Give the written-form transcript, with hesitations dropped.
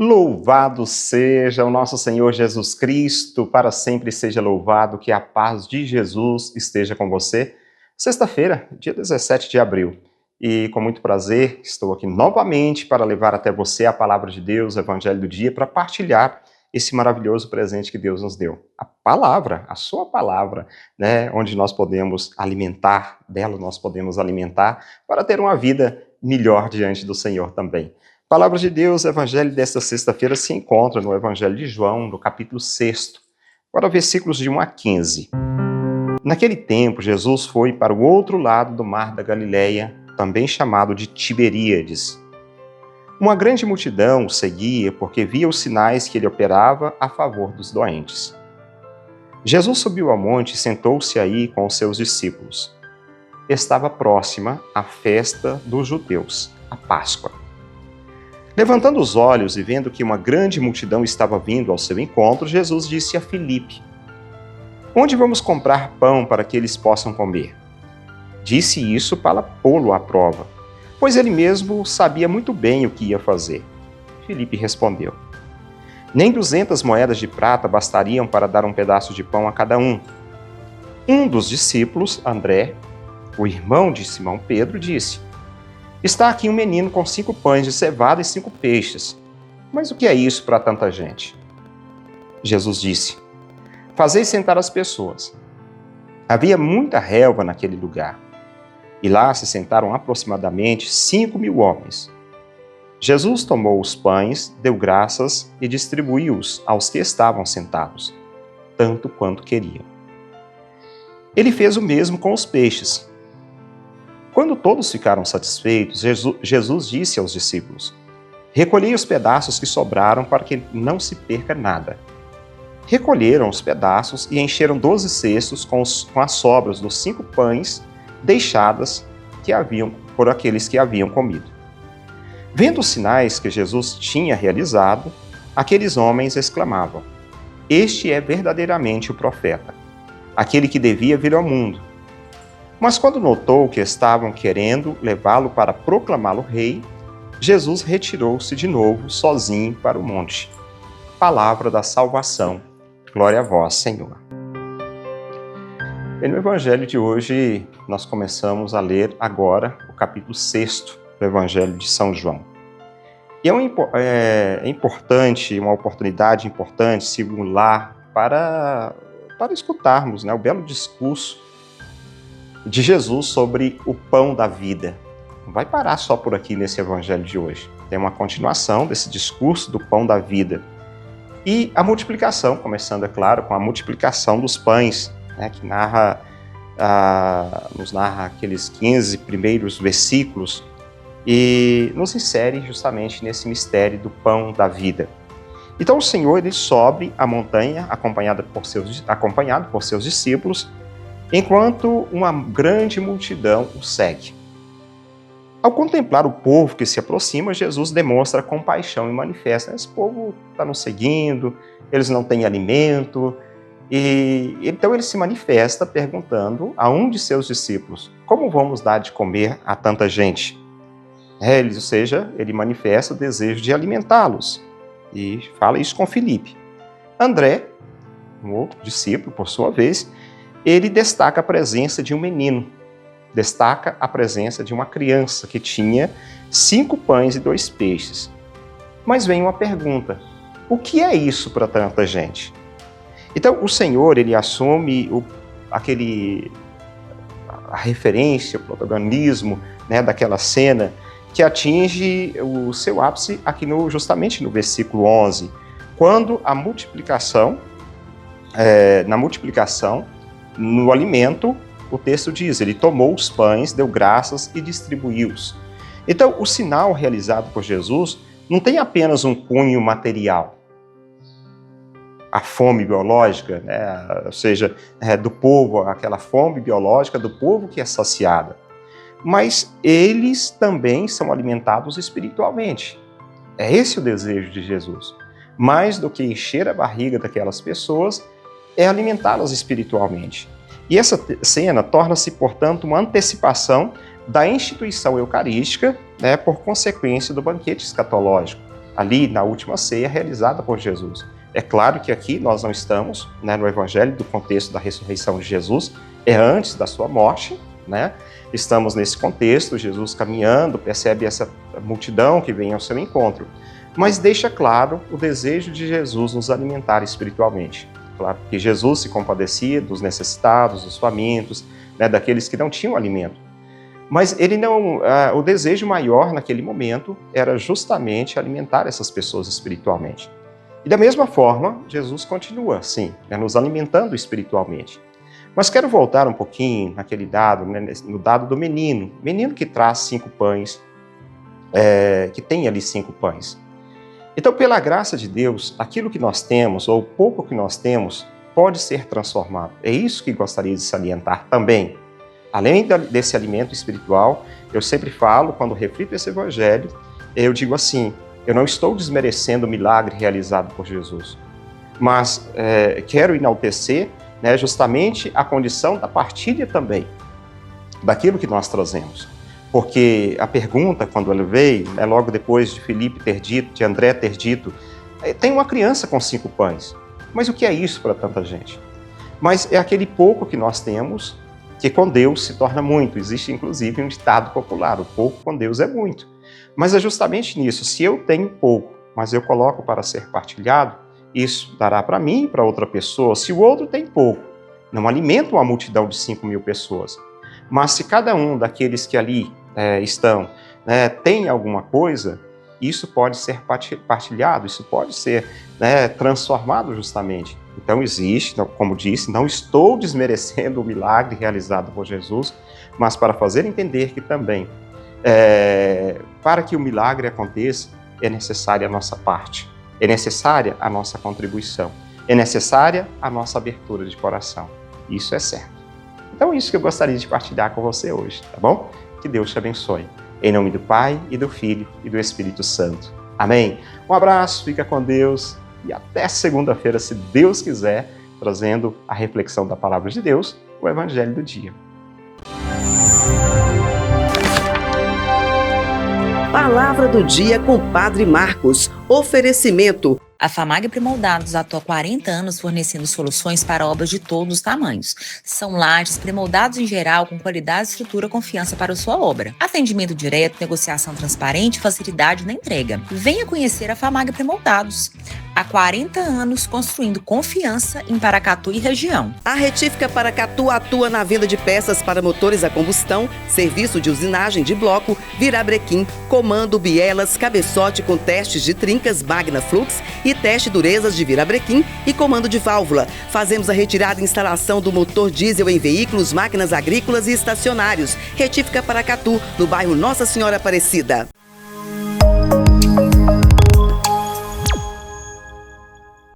Louvado seja o nosso Senhor Jesus Cristo, para sempre seja louvado, que a paz de Jesus esteja com você. Sexta-feira, dia 17 de abril, e com muito prazer estou aqui novamente para levar até você a palavra de Deus, o Evangelho do dia, para partilhar esse maravilhoso presente que Deus nos deu. A palavra, a sua palavra, né, onde nós podemos alimentar, dela nós podemos alimentar, para ter uma vida melhor diante do Senhor também. A palavra de Deus, o Evangelho desta sexta-feira se encontra no Evangelho de João, no capítulo 6, para versículos de 1 a 15. Naquele tempo, Jesus foi para o outro lado do mar da Galileia, também chamado de Tiberíades. Uma grande multidão o seguia porque via os sinais que ele operava a favor dos doentes. Jesus subiu ao monte e sentou-se aí com os seus discípulos. Estava próxima a festa dos judeus, a Páscoa. Levantando os olhos e vendo que uma grande multidão estava vindo ao seu encontro, Jesus disse a Filipe: "Onde vamos comprar pão para que eles possam comer?" Disse isso para pô-lo à prova, pois ele mesmo sabia muito bem o que ia fazer. Filipe respondeu: "Nem 200 moedas de prata bastariam para dar um pedaço de pão a cada um." Um dos discípulos, André, o irmão de Simão Pedro, disse: "Está aqui um menino com 5 pães de cevada e 5 peixes. Mas o que é isso para tanta gente?" Jesus disse: "Fazei sentar as pessoas." Havia muita relva naquele lugar, e lá se sentaram aproximadamente 5.000 homens. Jesus tomou os pães, deu graças e distribuiu-os aos que estavam sentados, tanto quanto queriam. Ele fez o mesmo com os peixes. Quando todos ficaram satisfeitos, Jesus disse aos discípulos: "Recolhei os pedaços que sobraram para que não se perca nada." Recolheram os pedaços e encheram 12 cestos com as sobras dos 5 pães deixadas por aqueles que haviam comido. Vendo os sinais que Jesus tinha realizado, aqueles homens exclamavam: "Este é verdadeiramente o profeta, aquele que devia vir ao mundo." Mas quando notou que estavam querendo levá-lo para proclamá-lo rei, Jesus retirou-se de novo sozinho para o monte. Palavra da salvação. Glória a vós, Senhor. E no Evangelho de hoje, nós começamos a ler agora o capítulo 6 do Evangelho de São João. E é importante, uma oportunidade importante, singular, para escutarmos, né, o belo discurso de Jesus sobre o pão da vida. Não vai parar só por aqui nesse Evangelho de hoje. Tem uma continuação desse discurso do pão da vida. E a multiplicação, começando, é claro, com a multiplicação dos pães, né, que nos narra aqueles 15 primeiros versículos e nos insere justamente nesse mistério do pão da vida. Então o Senhor ele sobe a montanha acompanhado por seus discípulos, enquanto uma grande multidão o segue. Ao contemplar o povo que se aproxima, Jesus demonstra compaixão e manifesta: esse povo está nos seguindo, eles não têm alimento. E então ele se manifesta perguntando a um de seus discípulos: como vamos dar de comer a tanta gente? Ou seja, ele manifesta o desejo de alimentá-los. E fala isso com Filipe. André, um outro discípulo, por sua vez, ele destaca a presença de um menino, destaca a presença de uma criança que tinha 5 pães e 2 peixes. Mas vem uma pergunta: o que é isso para tanta gente? Então o Senhor ele assume a referência, o protagonismo, né, daquela cena que atinge o seu ápice aqui justamente no versículo 11, quando a multiplicação, no alimento, o texto diz: ele tomou os pães, deu graças e distribuiu-os. Então, o sinal realizado por Jesus não tem apenas um cunho material. A fome biológica, né? Ou seja, do povo, aquela fome biológica do povo que é saciada. Mas eles também são alimentados espiritualmente. É esse o desejo de Jesus. Mais do que encher a barriga daquelas pessoas, é alimentá-las espiritualmente. E essa cena torna-se, portanto, uma antecipação da instituição eucarística, né, por consequência do banquete escatológico. ali na última ceia realizada por Jesus. É claro que aqui nós não estamos, né, no Evangelho do contexto da ressurreição de Jesus, é antes da sua morte, né? Estamos nesse contexto, Jesus caminhando, percebe essa multidão que vem ao seu encontro, mas deixa claro o desejo de Jesus nos alimentar espiritualmente. Claro que Jesus se compadecia dos necessitados, dos famintos, né, daqueles que não tinham alimento. Mas ele não, o desejo maior naquele momento era justamente alimentar essas pessoas espiritualmente. E da mesma forma, Jesus continua, sim, né, nos alimentando espiritualmente. Mas quero voltar um pouquinho naquele dado, né, no dado do menino que traz 5 pães, que tem ali 5 pães. Então, pela graça de Deus, aquilo que nós temos, ou o pouco que nós temos, pode ser transformado. É isso que gostaria de salientar também. Além desse alimento espiritual, eu sempre falo, quando reflito esse evangelho, eu digo assim, eu não estou desmerecendo o milagre realizado por Jesus, mas quero enaltecer, né, justamente a condição da partilha também, daquilo que nós trazemos. Porque a pergunta, quando ele veio, logo depois de Filipe ter dito, de André ter dito, tem uma criança com 5 pães, mas o que é isso para tanta gente? Mas é aquele pouco que nós temos, que com Deus se torna muito. Existe inclusive um ditado popular, o pouco com Deus é muito. Mas é justamente nisso, se eu tenho pouco, mas eu coloco para ser partilhado, isso dará para mim e para outra pessoa. Se o outro tem pouco, não alimenta uma multidão de 5.000 pessoas. Mas se cada um daqueles que ali estão tem alguma coisa, isso pode ser partilhado, isso pode ser transformado justamente. Então existe, como disse, não estou desmerecendo o milagre realizado por Jesus, mas para fazer entender que também, para que o milagre aconteça, é necessária a nossa parte, é necessária a nossa contribuição, é necessária a nossa abertura de coração. Isso é certo. Então é isso que eu gostaria de partilhar com você hoje, tá bom? Que Deus te abençoe. Em nome do Pai, e do Filho, e do Espírito Santo. Amém? Um abraço, fica com Deus, e até segunda-feira, se Deus quiser, trazendo a reflexão da Palavra de Deus, o Evangelho do dia. Palavra do dia com Padre Marcos. Oferecimento. A FAMAG Premoldados atua há 40 anos fornecendo soluções para obras de todos os tamanhos. São lajes premoldados em geral com qualidade, estrutura e confiança para a sua obra. Atendimento direto, negociação transparente e facilidade na entrega. Venha conhecer a FAMAG Premoldados. Há 40 anos construindo confiança em Paracatu e região. A Retífica Paracatu atua na venda de peças para motores a combustão, serviço de usinagem de bloco, virabrequim, comando, bielas, cabeçote com testes de trincas, Magna Flux e teste durezas de virabrequim e comando de válvula. Fazemos a retirada e instalação do motor diesel em veículos, máquinas agrícolas e estacionários. Retífica Paracatu, no bairro Nossa Senhora Aparecida.